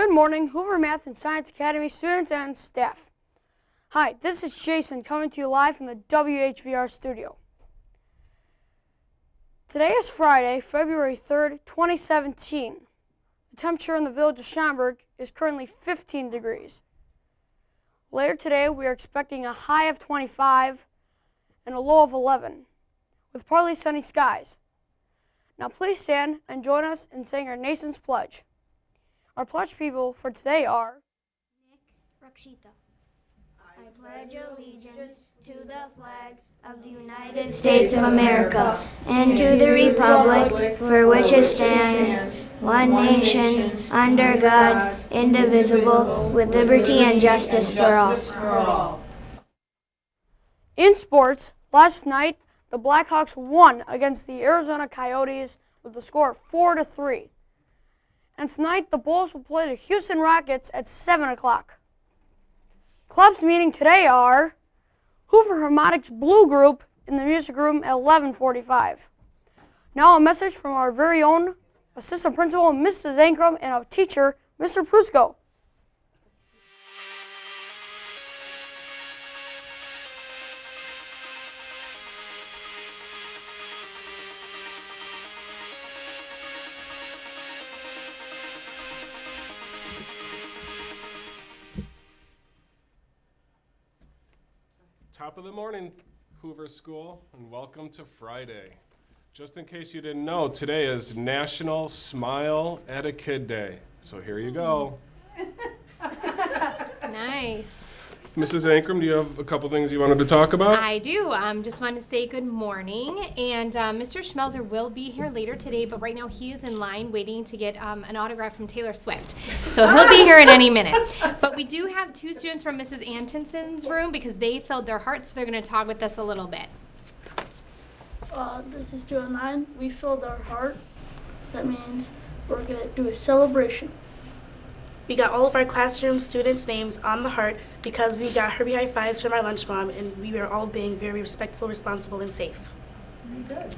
Good morning, Hoover Math and Science Academy students and staff. Hi, this is Jason coming to you live from the WHVR studio. Today is Friday, February 3rd, 2017. The temperature in the village of Schaumburg is currently 15 degrees. Later today, we are expecting a high of 25 and a low of 11, with partly sunny skies. Now please stand and join us in saying our nation's pledge. Our pledge people for today are Nick Rakshita. I pledge allegiance to the flag of the United States of America and to the republic for which it stands, one nation, under God, indivisible, with liberty and justice for all. In sports, last night the Blackhawks won against the Arizona Coyotes with the score of 4-3. And tonight, the Bulls will play the Houston Rockets at 7 o'clock. Clubs meeting today are Hoover Harmonic's Blue Group in the music room at 11:45. Now a message from our very own assistant principal, Mrs. Ankrum, and our teacher, Mr. Prusko. Top of the morning, Hoover School, and welcome to Friday. Just in case you didn't know, today is National Smile at a Kid Day. So here you go. Nice. Mrs. Ankrum, do you have a couple things you wanted to talk about? I do. Just wanted to say good morning. And Mr. Schmelzer will be here later today, but right now he is in line waiting to get an autograph from Taylor Swift. So he'll be here at any minute. But we do have two students from Mrs. Antonson's room because they filled their hearts, so they're going to talk with us a little bit. This is 209. We filled our heart. That means we're going to do a celebration. We got all of our classroom students' names on the heart because we got Herbie high fives from our lunch mom, and we were all being very respectful, responsible, and safe.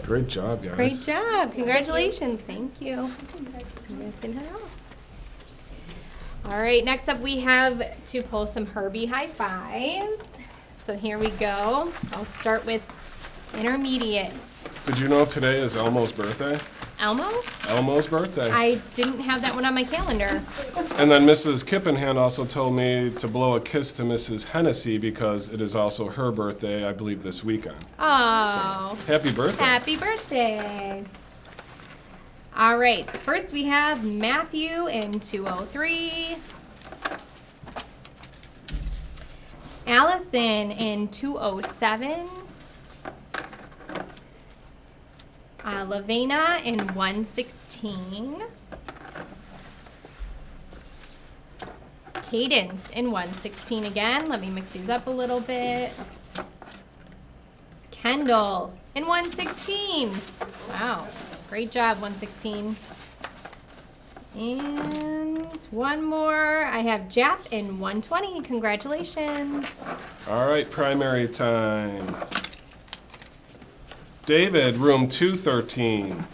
Great job, guys. Great job. Congratulations. Thank you. All right, next up we have to pull some Herbie high fives. So here we go. I'll start with intermediates. Did you know today is Elmo's birthday? Elmo? Elmo's birthday. I didn't have that one on my calendar. And then Mrs. Kippenhand also told me to blow a kiss to Mrs. Hennessy because it is also her birthday, I believe, this weekend. Oh. So, happy birthday. Happy birthday. All right, first we have Matthew in 203. Allison in 207. Lavena in 116. Cadence in 116 again. Let me mix these up a little bit. Kendall in 116. Wow, great job, 116. And one more. I have Jap in 120. Congratulations. All right, primary time. David, room 213.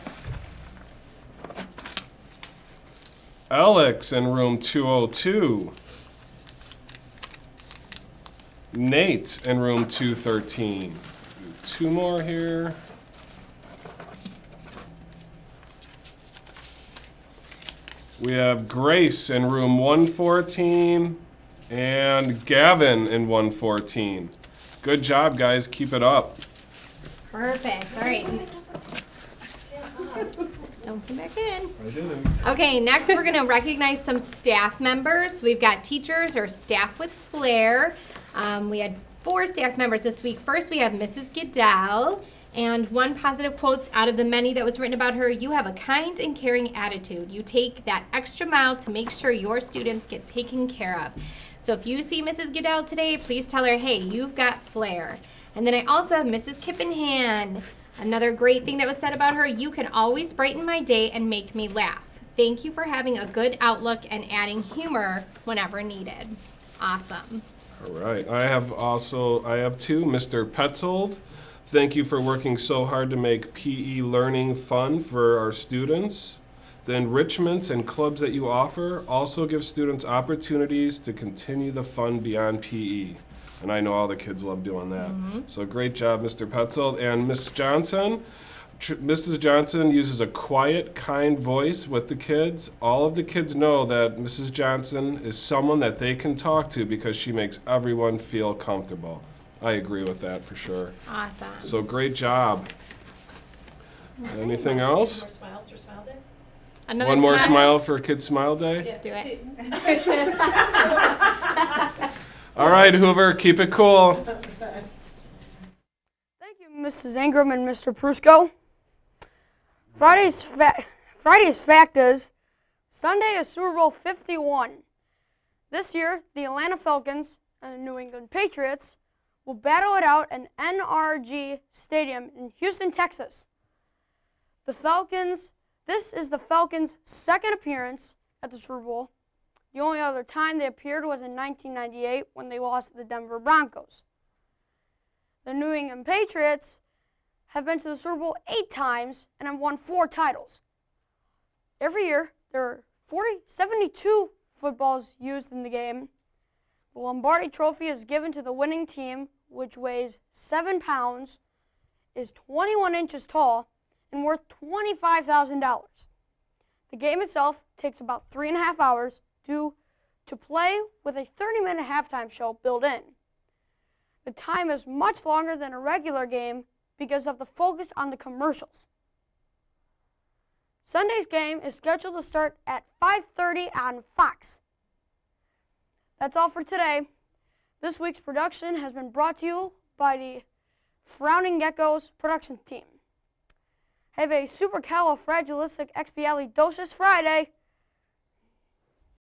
Alex in room 202. Nate in room 213. Two more here. We have Grace in room 114 and Gavin in 114. Good job, guys. Keep it up. Perfect. All right. Don't come back in. I didn't. Okay, next we're going to recognize some staff members. We've got teachers or staff with flair. We had 4 staff members this week. First, we have Mrs. Goodell. And one positive quote out of the many that was written about her: you have a kind and caring attitude. You take that extra mile to make sure your students get taken care of. So if you see Mrs. Goodell today, please tell her, hey, you've got flair. And then I also have Mrs. Kippenhand. Another great thing that was said about her: you can always brighten my day and make me laugh. Thank you for having a good outlook and adding humor whenever needed. Awesome. All right. I have two. Mr. Petzold, thank you for working so hard to make PE learning fun for our students. The enrichments and clubs that you offer also give students opportunities to continue the fun beyond PE. And I know all the kids love doing that. So great job, Mr. Petzold. And Ms. Johnson, Mrs. Johnson uses a quiet, kind voice with the kids. All of the kids know that Mrs. Johnson is someone that they can talk to because she makes everyone feel comfortable. I agree with that for sure. Awesome. So great job. Anything else? More smiles for Smile Day? Another One more smile for Kids Smile Day? Yeah. Do it. All right, Hoover, keep it cool. Thank you, Mrs. Ingram and Mr. Prusco. Friday's fact is, Sunday is Super Bowl 51. This year, the Atlanta Falcons and the New England Patriots will battle it out at NRG Stadium in Houston, Texas. This is the Falcons' second appearance at the Super Bowl. The only other time they appeared was in 1998 when they lost to the Denver Broncos. The New England Patriots have been to the Super Bowl 8 times and have won 4 titles. Every year, there are 72 footballs used in the game. The Lombardi Trophy is given to the winning team, which weighs 7 pounds, is 21 inches tall, and worth $25,000. The game itself takes about 3.5 hours to play with a 30-minute halftime show built in. The time is much longer than a regular game because of the focus on the commercials. Sunday's game is scheduled to start at 5:30 on Fox. That's all for today. This week's production has been brought to you by the Frowning Geckos production team. Have a supercalifragilisticexpialidocious Friday.